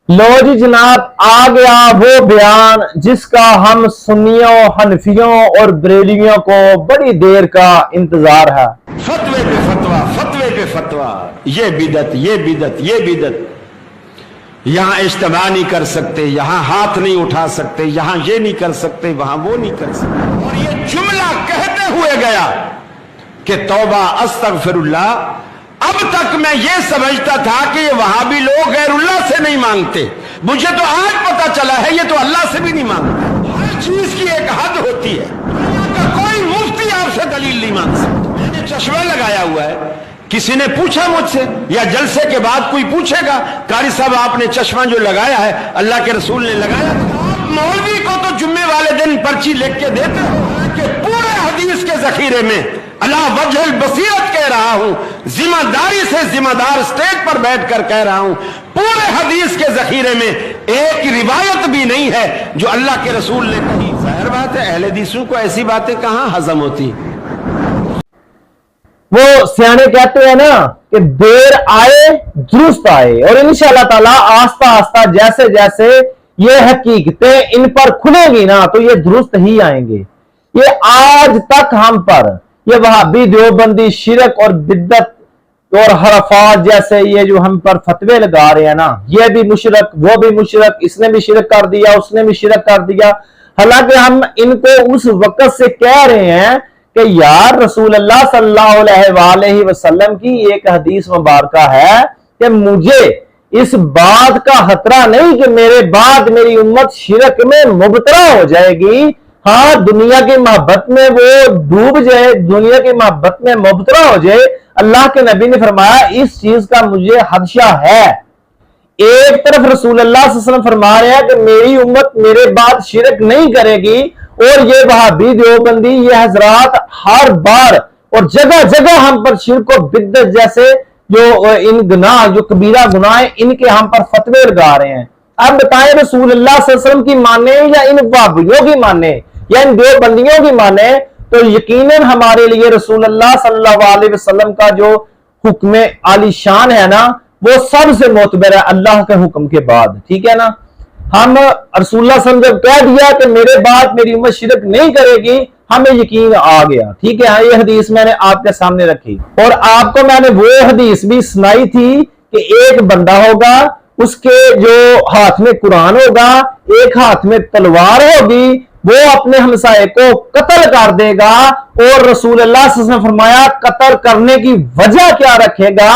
लो जी जनाब, आ गया वो बयान जिसका हम सुन्नियों, हनफियों और बरेलियों को बड़ी देर का इंतजार है। फतवे पे फतवा, फतवे पे फतवा, ये बिदत, ये बिदत, ये बिदत, यहां इज्तिमा नहीं कर सकते, यहां हाथ नहीं उठा सकते, यहां ये नहीं कर सकते, वहां वो नहीं कर सकते। और ये जुमला कहते हुए गया कि तौबा अस्तगफिरुल्लाह। अब तक मैं ये समझता था कि ये वहाबी लोग गैरुल्लाह से नहीं मांगते, मुझे तो आज पता चला है ये तो अल्लाह से भी नहीं मांगते। हर चीज की एक हद होती है, कोई मुफ्ती आपसे दलील नहीं मांग सकता। मैंने चश्मा लगाया हुआ है, किसी ने पूछा मुझसे या जलसे के बाद कोई पूछेगा, कारी साहब आपने चश्मा जो लगाया है अल्लाह के रसूल ने लगाया। आप मौलवी को तो जुम्मे वाले दिन पर्ची लिख के देते हो कि पूरे हदीस के जखीरे में अला वजह बसीरत कह रहा हूं, जिम्मेदारी से जिम्मेदार स्टेज पर बैठकर कह रहा हूं, पूरे हदीस के जखीरे में एक रिवायत भी नहीं है जो अल्लाह के रसूल ने कही। जाहिर बात है अहले हदीसों को ऐसी बातें कहां हजम होती। वो सियाने कहते हैं ना कि देर आए दुरुस्त आए, और इंशाअल्लाह ताला आस्ता आस्ता जैसे जैसे ये हकीकतें इन पर खुलेंगी ना तो ये दुरुस्त ही आएंगे। ये आज तक हम पर ये वहाबी देवबंदी शिरक और बिद्दत और हरफात जैसे ये जो हम पर फतवे लगा रहे हैं ना, ये भी मुशरक, वो भी मुशरक, इसने भी शिरक कर दिया, उसने भी शिरक कर दिया। हालांकि हम इनको उस वक्त से कह रहे हैं कि यार रसूल अल्लाह सल्लल्लाहु अलैहि वसल्लम की एक हदीस मुबारका है कि मुझे इस बात का खतरा नहीं कि मेरे बाद मेरी उम्मत शिरक में मुबतला हो जाएगी। हाँ, दुनिया की मोहब्बत में वो डूब जाए, दुनिया की मोहब्बत में मुबतला हो जाए। अल्लाह के नबी ने फरमाया इस चीज का मुझे खदशा है। एक तरफ रसूल अल्लाह सल्लल्लाहु अलैहि वसल्लम फरमा रहे हैं कि मेरी उम्मत मेरे बाद शिरक नहीं करेगी, और ये वहाबी देवबंदी ये हजरात हर बार और जगह जगह हम पर शिरक और बिद्दत जैसे जो इन गुनाह, जो कबीरा गुनाह है, इनके हम पर फतवे लगा रहे हैं। अब बताएं रसूल अल्लाह सल्लल्लाहु अलैहि वसल्लम की माने या इन वहाबियों की माने या इन देवबंदियों की माने, तो यकीनन हमारे लिए रसूल अल्लाह सल्लल्लाहु अलैहि वसल्लम का जो हुक्म आलीशान है ना, वो सबसे मोतबर है अल्लाह के हुक्म के बाद। ठीक है ना, हम रसूलुल्लाह सल्लल्लाहु अलैहि वसल्लम जब कह दिया कि मेरे बाद मेरी उम्मत शिरक नहीं करेगी, हमें यकीन आ गया। ठीक है, ये हदीस मैंने आपके सामने रखी और आपको मैंने वो हदीस भी सुनाई थी कि एक बंदा होगा, उसके जो हाथ में कुरान होगा, एक हाथ में तलवार होगी, वो अपने हमसाये को कत्ल कर देगा। और रसूल अल्लाह सल्लल्लाहु अलैहि वसल्लम फरमाया कत्ल करने की वजह क्या रखेगा?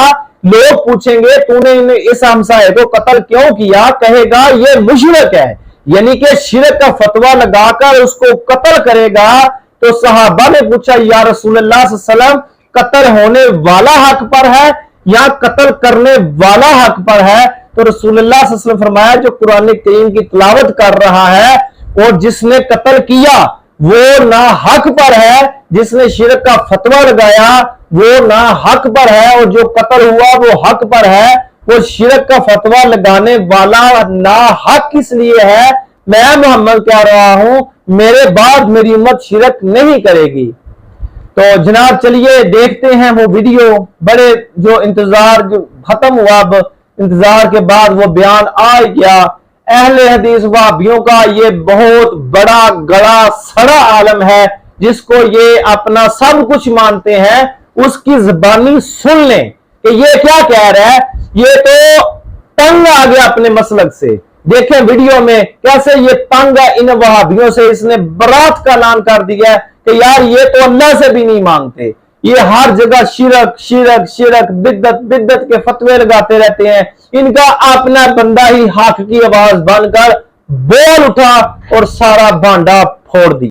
लोग पूछेंगे तूने इस हमसाये को कत्ल क्यों किया? कहेगा ये मुशरिक है, यानी कि शिरक का फतवा लगाकर उसको कत्ल करेगा। तो सहाबा ने पूछा या रसूल अल्लाह सल्लल्लाहु अलैहि वसल्लम कत्ल होने वाला हक पर है या कत्ल करने वाला हक पर है? तो रसूल अल्लाह सल्लल्लाहु अलैहि वसल्लम फरमाया जो कुरान करीम की तिलावत कर रहा है और जिसने कत्ल किया वो ना हक पर है, जिसने शिरक का फतवा लगाया वो ना हक पर है, और जो कत्ल हुआ वो हक पर है। वो शिरक का फतवा लगाने वाला ना हक इसलिए है, मैं मोहम्मद कह रहा हूं मेरे बाद मेरी उम्मत शिरक नहीं करेगी। तो जनाब चलिए देखते हैं वो वीडियो। बड़े जो इंतजार जो खत्म हुआ, अब इंतजार के बाद वो बयान आ गया। अहले हदीस वहाबियों का ये बहुत बड़ा गड़ा सड़ा आलम है, जिसको ये अपना सब कुछ मानते हैं, उसकी जुबानी सुन लें कि ये क्या कह रहा है। ये तो तंग आ गया अपने मसलक से। देखें वीडियो में कैसे ये तंग है इन वहाबियों से, इसने बरात का ऐलान कर दिया कि यार ये तो अल्लाह से भी नहीं मांगते, ये हर जगह शिरक शिरक शिरक बिद्दत बिद्दत के फतवे लगाते रहते हैं। इनका अपना बंदा ही हक की आवाज बनकर बोल उठा और सारा भांडा फोड़ दिया।